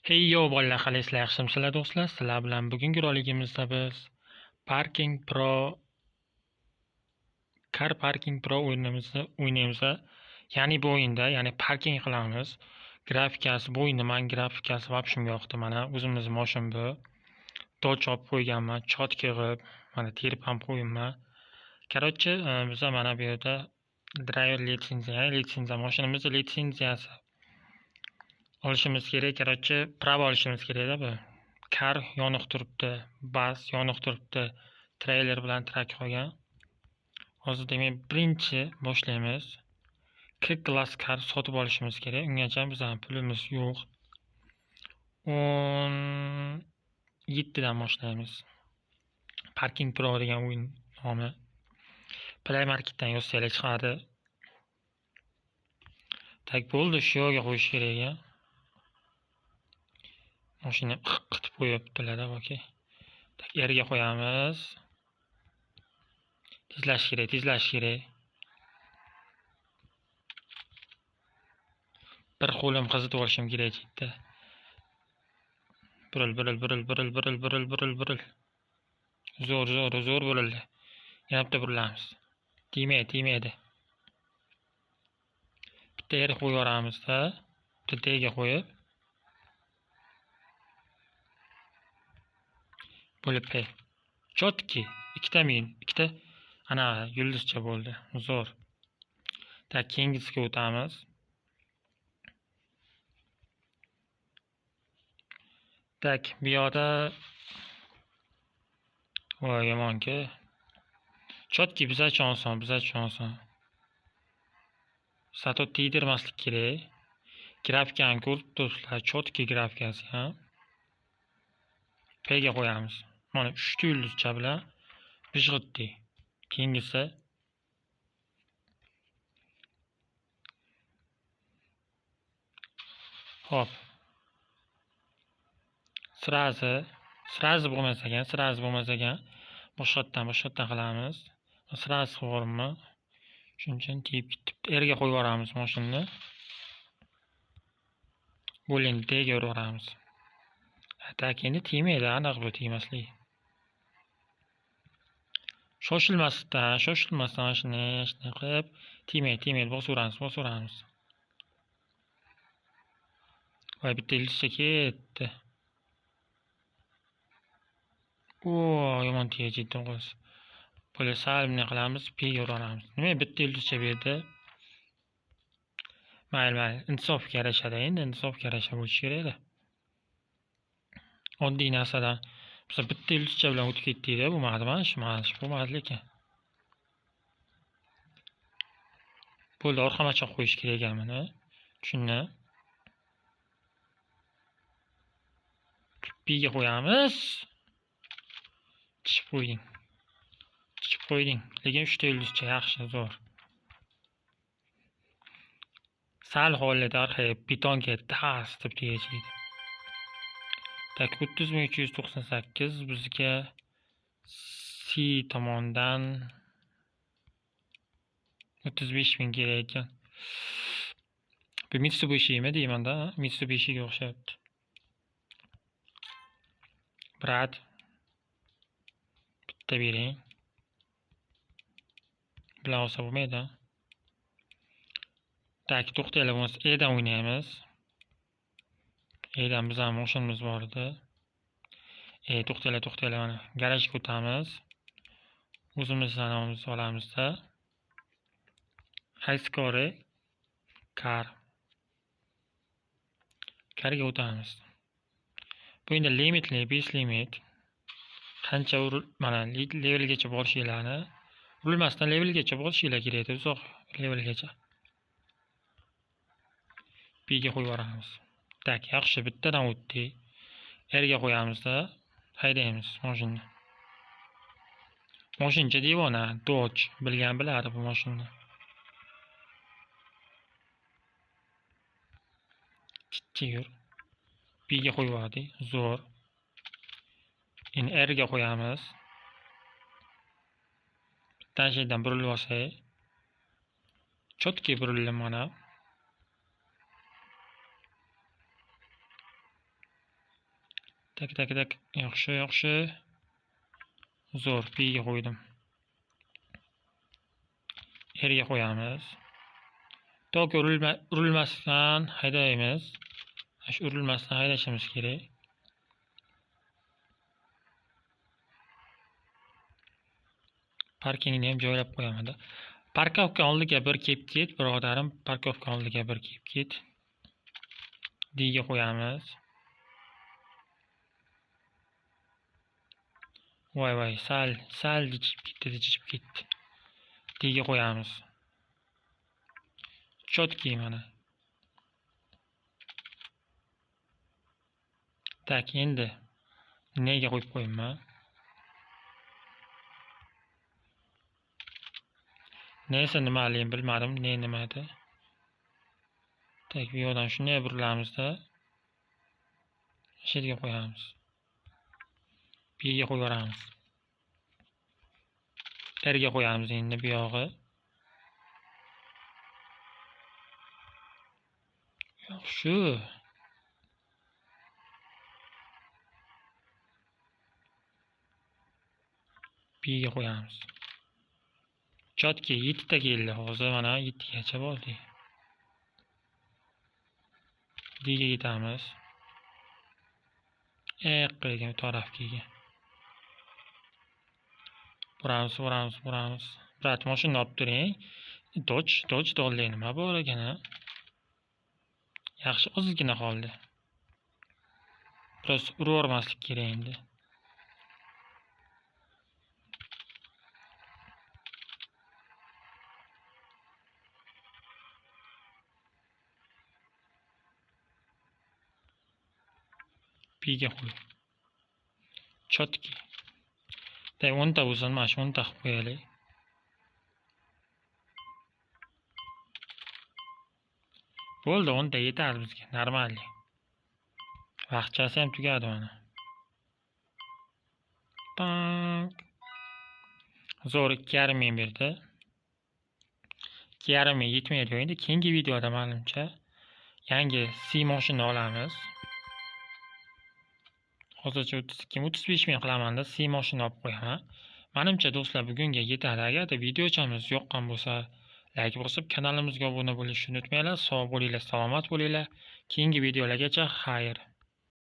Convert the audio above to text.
Hey yo bolalar, qalaysizlar, yaxshimisizlar do'stlar? Sizlar bilan bugungi roligimizda biz Parking Pro Car Parking Pro o'yinimizni o'ynaymiz. Ya'ni bu o'yinda, parking qilamiz. Grafikasi bu o'yinda men grafikasi vobshimga yoqdi. Mana o'zimiz mashina bu. Dodge olib qo'yganman, chotka qilib, mana terib ham qo'yganman. Короче, biz mana bu yerda driver litsenziya, mashinamizning litsenziyasi olishimiz kerak. Короче, pravo olishimiz kerak-da bu. Kar yoniq turibdi, bas yoniq turibdi, treyler bilan trak qolgan. Hozir demak birinchi boshlaymiz. K-klass kar sotib olishimiz kerak. Ungacha bizning pulimiz yo'q. 17 dan boshlaymiz. Parking Pro degan o'yin nomi. Play Marketdan yozsanglar chiqadi. Tak bo'ldi, shu yerga qo'yish kerak. Mashina qitib qo'yibdilar-da, okey. Tak yerga qo'yamiz. Tezlash kerak. Bir qo'lim qizitib olishim kerak chekda. Buril. Zo'r burildi. Yana bitta burilamiz. Tegmaydi. Bitta yerga qo'yib yuboramiz-da. Bitta yerga qo'yib. Bo'lib chotki. ikkita ana yulduzcha bo'ldi. Zo'r. Tak keyingisiga o'tamiz. Tak bu yoqda voy yomonki. Chotki bizacha oson. Sato tiydirmaslik kerak. Grafikani ko'rib turibsizlar, chotki grafikasi ham. Pga qo'yamiz. Mana 3 yulduzcha bilan bijg'itdi. Keyingisi hop. Srazi bo'lmas ekan. Boshqatdan qilamiz. Srazi qo'yibmi? Shuncha tiyib ketibdi. Erga qo'yib yuboramiz mashinani. Bo'ling dega uramiz. Tak endi tiymaydi, aniq bu tiymaslik. Shoshilmasdan shuni qilib tiymaydi, bosaveramiz. Voy, bitta yulduzcha ketdi. Yomon tegajitdim qo'z. Böyle sal qilamiz, pga uramiz. Nima bitta yulduzcha berdi? Mayli, insofga yarashadi endi, insofga yarasha bo'lishi kerak-da. Oddiy narsadan biz bitta yulduzcha bilan o'tib ketdik-da, bo'lmadi lekin. Bo'ldi, orqamacha qo'yish kerak ekanmini. Shuni pga qo'yamiz. Tichib qo'yding. Lekin 3 ta yulduzcha yaxshi, zo'r. Sal holida orqaga betonga tas deb tegajiydi. Tak 30398 bizga C tomonidan 35.000 kerak ekan. Bu Mitsubishimi deyman-da, Mitsubishiga o'xshabdi. Brat bitta bering. Bilan olsa bo'lmaydi. Tak, to'xtaylar bo'lmasa E'dan o'ynaymiz. E'dan bizning mashinamiz bor edi. To'xtaylar mana. Garajga o'tamiz. O'zimizning nomimizni olamiz-da. High score karga o'tamiz. Bu endi limitli, 5 limit. Qancha mana levelgacha borishinglarni, urilmasdan levelgacha borishinglar kerak edi, uzoq levelgacha. Pga qo'yib yuboramiz. Tak, yaxshi, bittadan o'tdi. Erga qo'yamiz-da, haydaymiz mashinani. Mashincha devona, Dodge, bilgan biladi bu mashinani. Yur. Pga qo'yib yubordik, zo'r. Endi Rga qo'yamiz. Bitta shaydan burilib olsak. Chotki burildi mana. Tak. Yaxshi. Zo'r, B'ga qo'ydim. R'ga qo'yamiz. Toki urilmasdan haydaymiz. Shu urilmasdan haydashimiz kerak. Parkingni ham joylab qo'yaman. Parkovka oldiga bir kelib ket, birodarim. Parkovka oldiga bir kelib ket. D'ga qo'yamiz. Voy, sal dichib ketdi. D'ga qo'yamiz. Chotki mana. Tak, endi nega qo'yib qo'yayman? Neyse nimaligini bilmadim, nima edi. Tak, bu yoqdan shunday burilamizda. Shu yerga qo'yamiz. B'ga qo'yamiz. R'ga qo'yamiz endi bu yog'i. Yaxshi. B'ga qo'yamiz. Chotki 7 ta keldi. Hozir mana 7 gacha bo'ldi. D'ga ketamiz. Qilgan tarafga. Buramiz. Brat, mashina olib turing. Dodge doldi nima bor ekan? Yaxshi, ozgina qoldi. Biroz uravermaslik kerak endi. B'ga qo'y. Chotki. 10 ta bo'lsin, mana shu 10 ta qilib qo'yaylik. Bo'ldi, 10 ta yetadi bizga, normal. Vaqtchasi ham tugadi mana. Tank. Zo'r 2,5 ming berdi. 2,5 ming yetmaydi endi. Keyingi videoda menimcha yangi C mashina olamiz. Hozircha 32-35 ming qilamanda C mashina olib qo'yaman. Menimcha do'stlar bugunga yetadi. Agarda videochamiz yoqqan bo'lsa, like bosib kanalimizga obuna bo'lishni unutmanglar. Sog' bo'linglar, salomat bo'linglar. Keyingi videolargacha xayr.